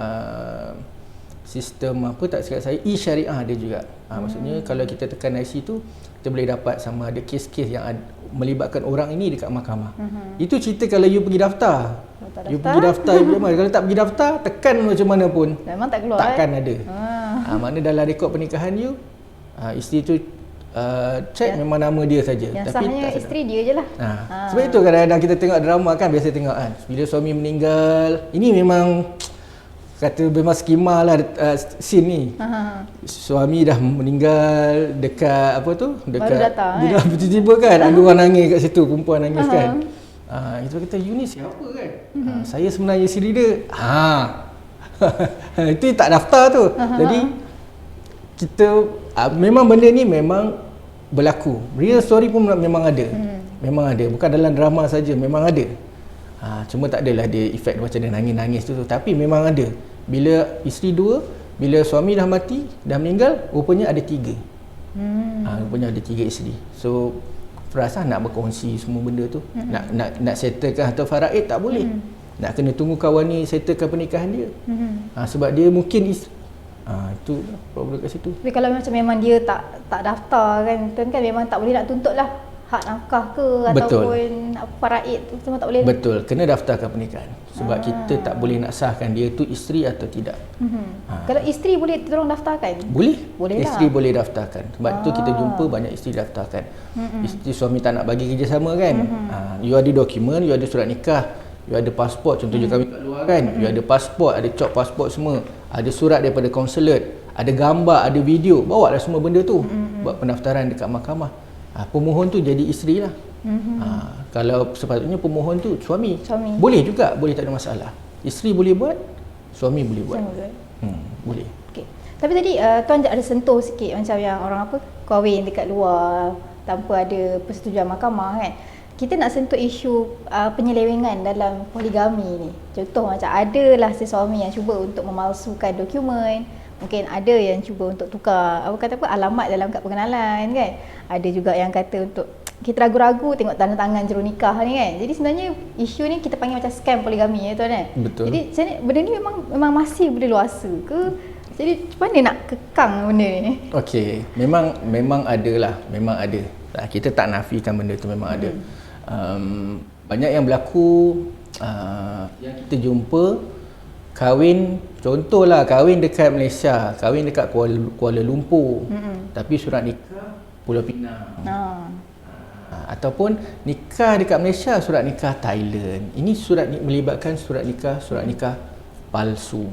sistem apa tak silap saya, e-syariah ada juga. Maksudnya kalau kita tekan IC tu, kita boleh dapat sama ada kes-kes yang melibatkan orang ini dekat mahkamah. Itu cerita kalau you pergi daftar. You pergi daftar, kalau tak pergi daftar, tekan macam mana pun memang tak keluar. Takkan ada. Mana dalam rekod pernikahan you, isteri tu check memang nama dia saja. Yang Tapi sahnya isteri dia je lah. Sebab itu kadang-kadang kita tengok drama kan, biasa tengok kan, bila suami meninggal, ini memang kata memang skema lah scene ni. Suami dah meninggal dekat apa tu? Dekat baru datang dia dah tiba-tiba kan ada orang nangis kat situ, perempuan nangis kan. Itu kata you ni siapa kan? Saya sebenarnya isteri dia. Itu tak daftar tu. Jadi kita memang benda ni memang berlaku. Real story pun memang ada. Memang ada. Bukan dalam drama saja, memang ada. Cuma tak adalah dia efek macam dia nangis-nangis tu. Tapi memang ada. Bila isteri 2, bila suami dah mati, dah meninggal, rupanya ada 3. Rupanya ada 3 isteri. So Frasa nak berkongsi semua benda tu. Nak settlekan harta faraid tak boleh. Nak kena tunggu kawan ni settlekan pernikahan dia. Sebab dia mungkin itu problem kat situ. Tapi kalau macam memang dia tak daftar kan, tuan kan memang tak boleh nak tuntut lah hak nafkah ke ataupun faraid tu semua tak boleh. Betul, kena daftarkan pernikahan. Sebab kita tak boleh nak sahkan dia tu isteri atau tidak. Kalau isteri boleh tolong daftarkan? Boleh lah. Isteri boleh daftarkan. Sebab tu kita jumpa banyak isteri daftarkan. Isteri suami tak nak bagi kerjasama kan. You ada dokumen, you ada surat nikah, you ada pasport, contohnya kami kat luar kan. You ada pasport, ada cop pasport semua, ada surat daripada konsulat, ada gambar, ada video, bawa lah semua benda tu buat pendaftaran dekat mahkamah. Pemohon tu jadi isteri lah. Kalau sepatutnya pemohon tu suami. Boleh juga, boleh, tak ada masalah. Isteri boleh buat, suami boleh buat. Boleh. Okay. Tapi tadi tuan ada sentuh sikit macam yang orang kahwin dekat luar tanpa ada persetujuan mahkamah kan. Kita nak sentuh isu penyelewengan dalam poligami ni. Contoh macam adalah si suami yang cuba untuk memalsukan dokumen. Mungkin ada yang cuba untuk tukar alamat dalam kad pengenalan kan. Ada juga yang kata untuk kita ragu-ragu tengok tanda tangan juru nikah ni kan. Jadi sebenarnya isu ni kita panggil macam scam poligami ya tuan kan. Betul. Jadi macam ni, benda ni memang masih berleluasa ke? Jadi macam mana nak kekang benda ni? Okey, memang ada lah, memang ada. Kita tak nafikan benda tu memang ada. Banyak yang berlaku yang kita jumpa kahwin, contohlah kahwin dekat Malaysia, kahwin dekat Kuala Lumpur, tapi surat nikah Pulau Pinang. Ataupun nikah dekat Malaysia, surat nikah Thailand. Ini melibatkan surat nikah palsu.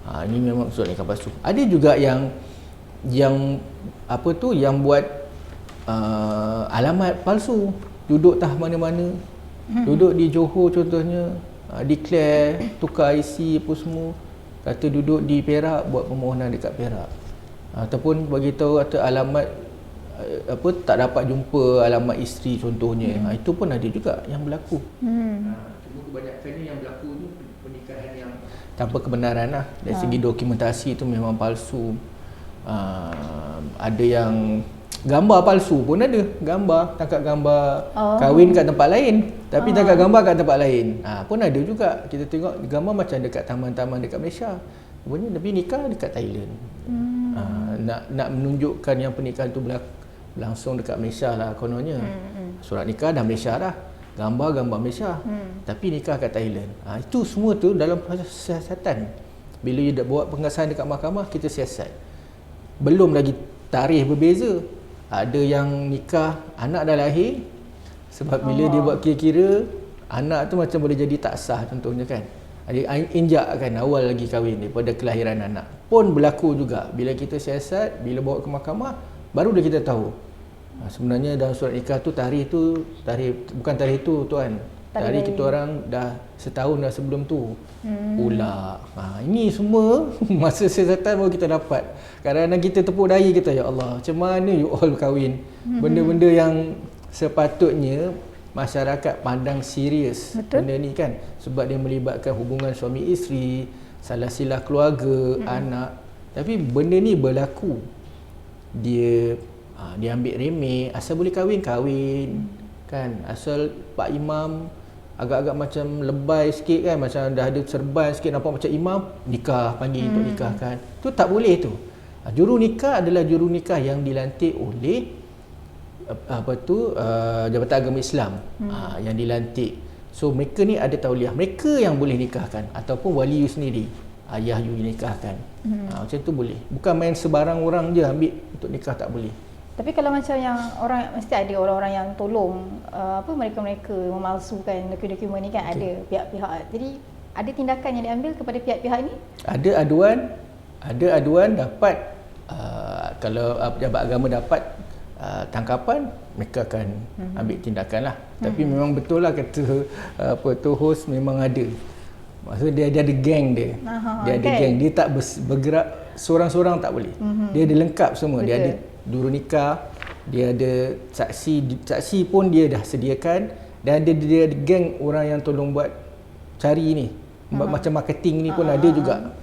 Ini memang surat nikah palsu. Ada juga yang buat alamat palsu, duduk tah mana-mana, duduk di Johor contohnya, declare, tukar IC apa semua, kata duduk di Perak, buat permohonan dekat Perak, ataupun bagi tahu kata alamat tak dapat jumpa alamat isteri contohnya. Itu pun ada juga yang berlaku. Cuma kebanyakannya yang berlaku ni pernikahan yang tanpa kebenaran lah. Dari segi dokumentasi itu memang palsu. Ada yang gambar palsu pun ada. Tangkap gambar kahwin kat tempat lain, tapi tangkap gambar kat tempat lain. Pun ada juga. Kita tengok gambar macam dekat taman-taman dekat Malaysia, tapi nikah dekat Thailand. Nak menunjukkan yang pernikahan tu langsung dekat Malaysia lah kononnya. Surat nikah dah Malaysia dah, gambar Malaysia, tapi nikah kat Thailand. Itu semua tu dalam proses siasatan. Bila you dah buat pengesahan dekat mahkamah, kita siasat. Belum lagi tarikh berbeza. Ada yang nikah anak dah lahir, sebab bila dia buat kira-kira, anak tu macam boleh jadi tak sah contohnya kan. Ada injak kan awal lagi kahwin daripada kelahiran anak. Pun berlaku juga. Bila kita siasat, bila bawa ke mahkamah, baru dah kita tahu. Sebenarnya dalam surat nikah tu bukan tarikh tu tuan. Tarikh kita orang dah setahun dah sebelum tu. Pula. Ini semua masa siasatan baru kita dapat. Kadang-kadang kita tepuk dahi kita, ya Allah, macam mana you all kahwin? Benda-benda yang sepatutnya masyarakat pandang serius. Benda ni kan, sebab dia melibatkan hubungan suami isteri, salah silah keluarga, anak. Tapi benda ni berlaku. Dia ambil remeh, asal boleh kahwin kan, asal Pak Imam agak-agak macam lebay sikit kan, macam dah ada serban sikit nampak macam imam, nikah, panggil untuk nikah kan. Tu tak boleh tu. Juru nikah adalah juru nikah yang dilantik oleh Jabatan Agama Islam yang dilantik. So mereka ni ada tauliah, mereka yang boleh nikahkan ataupun wali you sendiri, ayah you nikahkan. Macam tu boleh. Bukan main sebarang orang je ambil untuk nikah, tak boleh. Tapi kalau macam yang orang, mesti ada orang-orang yang tolong mereka-mereka memalsukan dokumen ni kan, ada pihak-pihak. Jadi ada tindakan yang diambil kepada pihak-pihak ni? Ada aduan dapat kalau pejabat agama dapat tangkapan, mereka akan ambil tindakan lah. Tapi memang betul lah kata host, memang ada. Maksudnya dia ada geng dia. Dia ada geng. Dia tak bergerak seorang-seorang, tak boleh. Dia ada lengkap semua. Betul. Dia ada juru nikah, dia ada saksi pun dia dah sediakan, dan dia ada geng orang yang tolong buat cari ni. Macam marketing ni pun ada juga.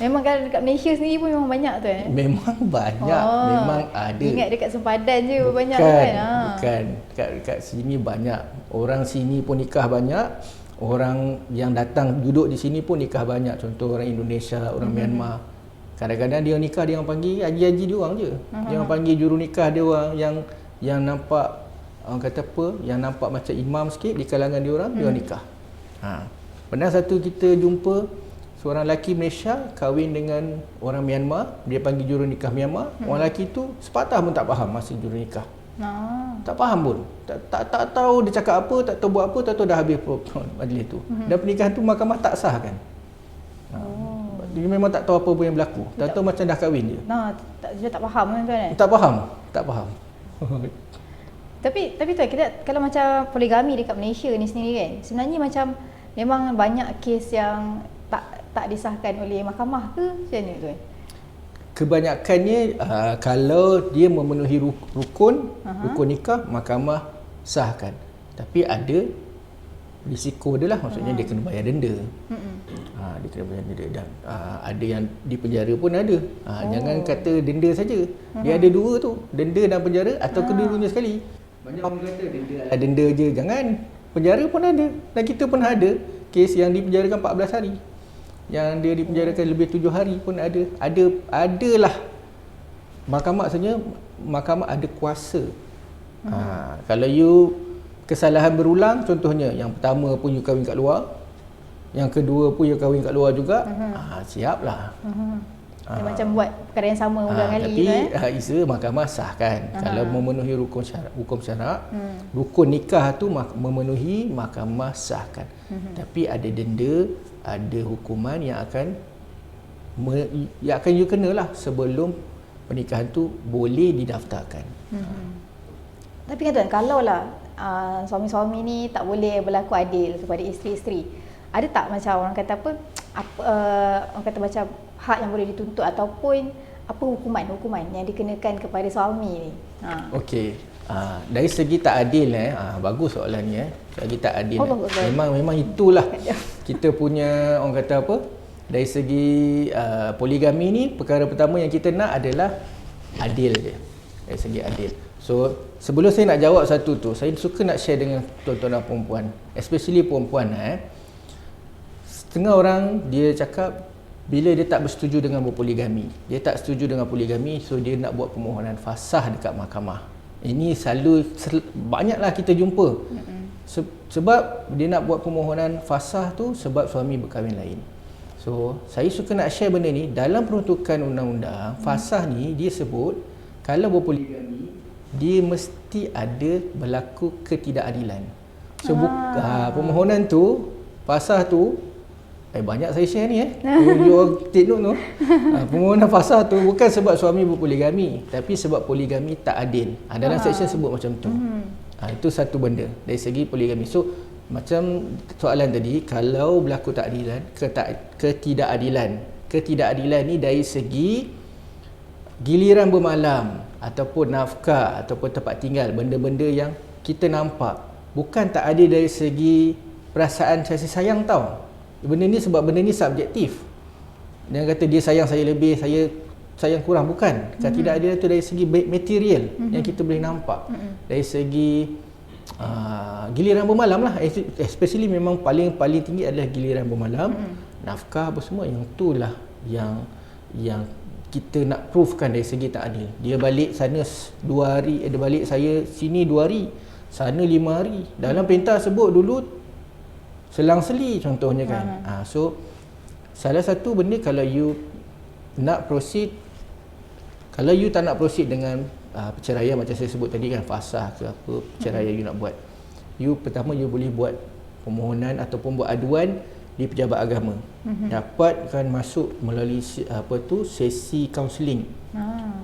Memang kan dekat Malaysia sendiri pun memang banyak tu Memang banyak, memang ada. Ingat dekat sempadan je banyak kan? Bukan, dekat sini banyak. Orang sini pun nikah banyak. Orang yang datang duduk di sini pun nikah banyak. Contoh orang Indonesia, orang Myanmar. Kadang-kadang dia nikah, dia orang panggil haji-haji dia orang je. Dia orang panggil juru nikah dia orang yang nampak, orang kata apa, yang nampak macam imam sikit di kalangan dia orang nikah. Pernah satu kita jumpa seorang lelaki Malaysia kahwin dengan orang Myanmar, dia panggil juru nikah Myanmar. Orang lelaki tu sepatah pun tak faham masa juru nikah. Tak faham pun. Tak tahu dia cakap apa, tak tahu buat apa, tak tahu dah habis majlis tu. Dan pernikahan tu mahkamah tak sahkan. Dia memang tak tahu apa pun yang berlaku. Tak tahu macam dah kahwin dia. Dia tak faham kan? Tak faham. Tapi tu kita kalau macam poligami dekat Malaysia ni sendiri kan, sebenarnya macam memang banyak kes yang tak disahkan oleh mahkamah ke macam mana tu kan? Kebanyakannya kalau dia memenuhi rukun nikah, mahkamah sahkan. Tapi ada risiko dia lah, maksudnya dia kena bayar denda. Dia kena bayar denda, dan ada yang di penjara pun ada. Jangan kata denda saja. Dia ada dua tu, denda dan penjara, atau kedua-duanya sekali. Banyak orang kata denda je, jangan. Penjara pun ada, dan kita pun ada kes yang dipenjarakan 14 hari. Yang dia dipenjarakan lebih 7 hari pun ada. Adalah mahkamah saja, mahkamah ada kuasa. Kalau you kesalahan berulang, contohnya yang pertama pun you kahwin kat luar, yang kedua pun you kahwin kat luar juga, siaplah. Dia macam buat perkara yang sama ulang kali. Tapi isa mahkamah sahkan. Kalau memenuhi hukum syarak, rukun nikah tu memenuhi, mahkamah sahkan. Tapi ada denda, ada hukuman yang akan you kenalah sebelum pernikahan tu boleh didaftarkan. Tapi kan tuan, kalau lah suami-suami ni tak boleh berlaku adil kepada isteri-isteri, ada tak macam orang kata orang kata macam hak yang boleh dituntut ataupun apa hukuman yang dikenakan kepada suami ni? Okey. Dari segi tak adil bagus soalan ni Segi tak adil. Memang itulah kita punya, orang kata apa? Dari segi poligami ni, perkara pertama yang kita nak adalah adil je. Dari segi adil. So, sebelum saya nak jawab satu tu, saya suka nak share dengan tuan-tuan dan perempuan, especially perempuan. Setengah orang dia cakap bila dia tak bersetuju dengan berpoligami, dia tak setuju dengan poligami, so dia nak buat permohonan fasah dekat mahkamah. Ini selalu banyaklah kita jumpa. Sebab dia nak buat permohonan fasah tu sebab suami berkahwin lain. So, saya suka nak share benda ni. Dalam peruntukan undang-undang, fasah ni dia sebut kalau berpoligami, dia mesti ada berlaku ketidakadilan. So, permohonan tu, fasah tu, banyak saya share ni you take note tu. Permohonan fasah tu bukan sebab suami berpoligami, tapi sebab poligami tak adil. Dalam section sebut macam tu. Itu satu benda dari segi poligami. So macam soalan tadi, kalau berlaku ketidakadilan ni dari segi giliran bermalam ataupun nafkah ataupun tempat tinggal, benda-benda yang kita nampak, bukan tak adil dari segi perasaan kasih sayang tau. Benda ni sebab benda ni subjektif. Dia kata dia sayang saya lebih, saya sayang kurang, bukan. Ketidakadilan tu dari segi material yang kita boleh nampak. Dari segi giliran bermalam lah, especially memang paling tinggi adalah giliran bermalam, nafkah apa semua, yang itulah yang yang kita nak provekan dari segi tak adil. Dia balik sana 2 hari, dia balik saya sini 2 hari, sana 5 hari. Dalam perintah sebut dulu selang-seli contohnya kan. So salah satu benda kalau you nak proceed, kalau you tak nak proceed dengan perceraian macam saya sebut tadi kan, fasah ke apa perceraian you nak buat, you pertama you boleh buat permohonan ataupun buat aduan di pejabat agama. Dapatkan masuk melalui sesi kaunseling.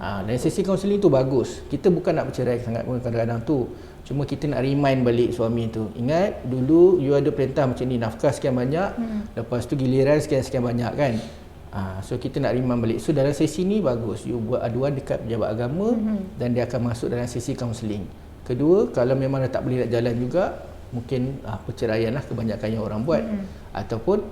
Dan sesi kaunseling tu bagus. Kita bukan nak bercerai sangat pun kadang-kadang tu. Cuma kita nak remind balik suami tu. Ingat dulu you ada perintah macam ni, nafkah sekian banyak, lepas tu giliran sekian-sekian banyak kan. So kita nak remind balik. So dalam sesi ni bagus you buat aduan dekat pejabat agama, dan dia akan masuk dalam sesi kaunseling. Kedua, kalau memang dah tak boleh nak jalan juga, mungkin perceraian lah kebanyakan yang orang buat. Ataupun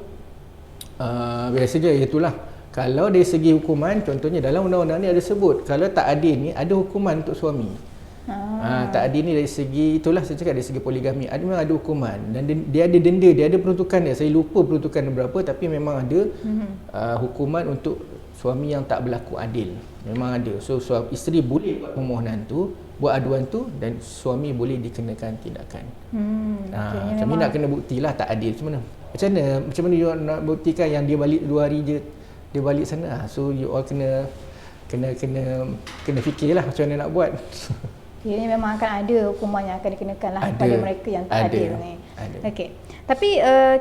biasanya itulah, kalau dari segi hukuman, contohnya dalam undang-undang ni ada sebut, kalau tak adil ni ada hukuman untuk suami. Tak adil ni dari segi, itulah saya cakap dari segi poligami, memang ada hukuman, dan dia ada denda, dia ada peruntukan dia, saya lupa peruntukan berapa, tapi memang ada hukuman untuk suami yang tak berlaku adil, memang ada. So isteri boleh buat permohonan tu, buat aduan tu, dan suami boleh dikenakan tindakan. Macam ni nak kena buktilah tak adil macam mana. Macam mana you nak buktikan yang dia balik 2 hari je dia balik sana. So you all kena fikirlah macam mana nak buat. Kiranya memang akan ada hukuman yang akan dikenakan lah kepada mereka yang tak adil ni. Okey. Tapi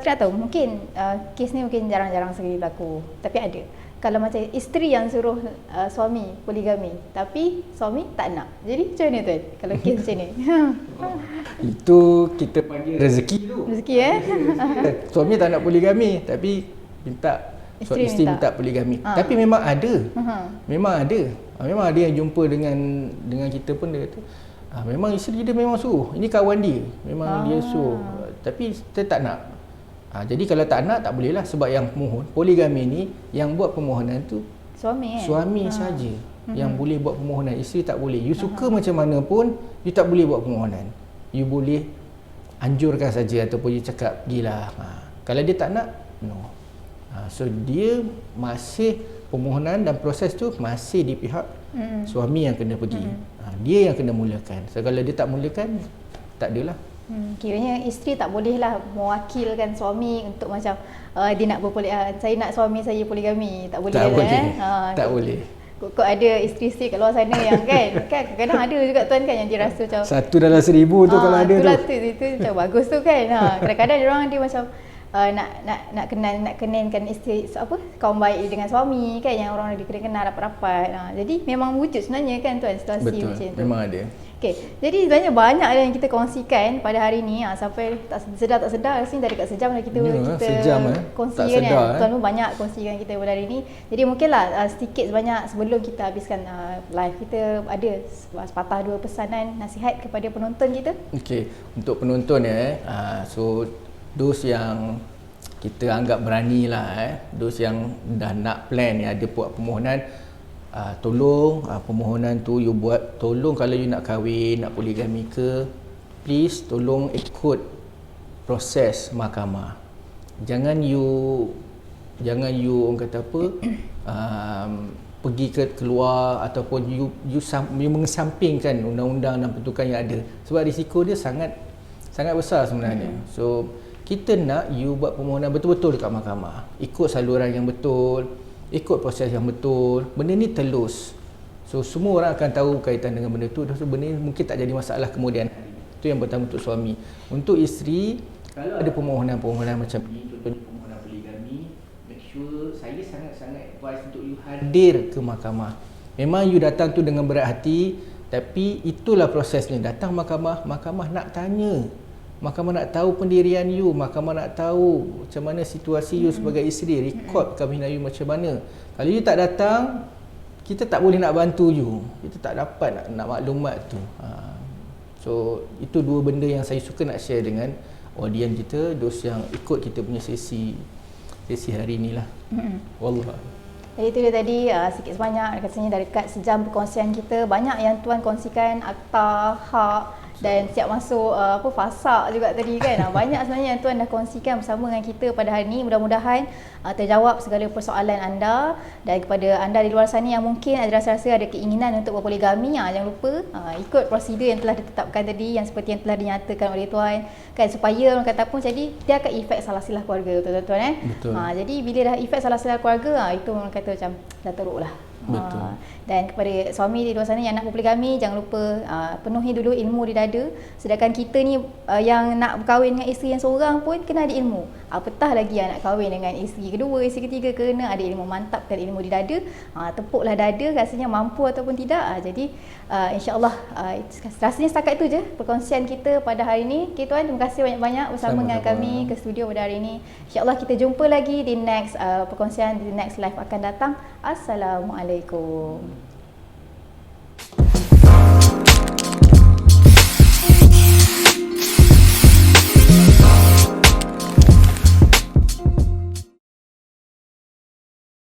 kita tahu mungkin kes ni mungkin jarang-jarang sekali berlaku. Tapi ada. Kalau macam isteri yang suruh suami poligami, tapi suami tak nak. Jadi macam mana tu? Kalau kes macam ni? Itu kita panggil rezeki tu. Rezeki Suami tak nak poligami, tapi isteri minta poligami. Tapi memang ada. Memang ada. Memang ada yang jumpa dengan kita pun dia kata, memang isteri dia memang suruh. Ini kawan dia. Memang dia suruh. Tapi kita tak nak. Jadi kalau tak nak, tak boleh lah. Sebab yang pemohon poligami ni, yang buat permohonan tu suami saja yang boleh buat permohonan. Isteri tak boleh. You suka macam mana pun, you tak boleh buat permohonan. You boleh anjurkan saja, ataupun you cakap gila. Kalau dia tak nak, no. So dia masih, permohonan dan proses tu masih di pihak suami yang kena pergi. Dia yang kena mulakan. So kalau dia tak mulakan, tak adalah. Kiranya isteri tak bolehlah mewakilkan suami untuk macam dia nak saya nak suami saya poligami. Tak boleh. Tak boleh. Kok ada isteri-isteri kat luar sana yang kan kadang-kadang ada juga tuan kan yang dia rasa macam 1 dalam 1000 tu kalau ada tu. Itu macam bagus tu kan. Kadang-kadang dia orang macam nak kenankan isteri kawan baik dengan suami kan, yang orang kenal rapat-rapat. Jadi memang wujud sebenarnya kan tuan situasi macam tu. Memang ada. Okey, jadi sebenarnya banyak yang kita kongsikan pada hari ni. Sampai tak sedar rasanya dah dekat sejam dah kita kongsikan kan. Tuan pun banyak kongsikan kita pada hari ni. Jadi mungkinlah sedikit sebanyak sebelum kita habiskan live, kita ada sepatah dua pesanan nasihat kepada penonton kita. Okey, untuk penonton so those yang kita anggap berani lah, those yang dah nak plan ada buat permohonan, tolong permohonan tu you buat. Tolong kalau you nak kahwin, nak poligami ke, please tolong ikut proses mahkamah. Jangan you orang kata apa, pergi ke keluar ataupun you mengesampingkan undang-undang dan peruntukan yang ada, sebab risiko dia sangat besar sebenarnya. So kita nak you buat permohonan betul-betul dekat mahkamah, ikut saluran yang betul, ikut proses yang betul. Benda ni telus, so semua orang akan tahu kaitan dengan benda tu. So benda ni mungkin tak jadi masalah kemudian. Itu yang pertama untuk suami. Untuk isteri, kalau ada permohonan macam ni, contohnya permohonan poligami, make sure, saya sangat-sangat advise untuk you hadir ke mahkamah. Memang you datang tu dengan berat hati, tapi itulah prosesnya. Datang mahkamah nak tanya, mahkamah nak tahu pendirian you, mahkamah nak tahu macam mana situasi you sebagai isteri, rekod kahwinan you macam mana. Kalau you tak datang, kita tak boleh nak bantu you, kita tak dapat nak maklumat tu. So itu dua benda yang saya suka nak share dengan audience kita, those yang ikut kita punya sesi hari ni lah. Wallah. Jadi itu dia tadi sikit sebanyak, rasanya dah dekat sejam perkongsian kita. Banyak yang tuan kongsikan, akta, hak dan siap masuk fasa juga tadi kan. Banyak sebenarnya yang tuan dah kongsikan bersama dengan kita pada hari ini. Mudah-mudahan terjawab segala persoalan anda, dan kepada anda di luar sana yang mungkin ada rasa-rasa ada keinginan untuk berpoligami, jangan lupa ikut prosedur yang telah ditetapkan tadi, yang seperti yang telah dinyatakan oleh tuan kan, supaya orang kata pun jadi dia akan efek salah silah keluarga, tuan-tuan Betul. jadi bila dah efek salah silah keluarga, itu orang kata macam dah teruk lah. Betul. Dan kepada suami di luar sana yang nak berpoligami, jangan lupa penuhi dulu ilmu di dada. Sedangkan kita ni yang nak berkahwin dengan isteri yang seorang pun kena ada ilmu. Apatah lagi yang nak kahwin dengan isteri kedua, isteri ketiga, kena ada ilmu, mantapkan ilmu di dada. Tepuklah dada rasanya mampu ataupun tidak. Jadi insya-Allah rasanya setakat itu je perkongsian kita pada hari ini. Okay, tuan, terima kasih banyak-banyak bersama dengan kami ke studio pada hari ini. Insya-Allah kita jumpa lagi di next perkongsian, di next live akan datang. Assalamualaikum.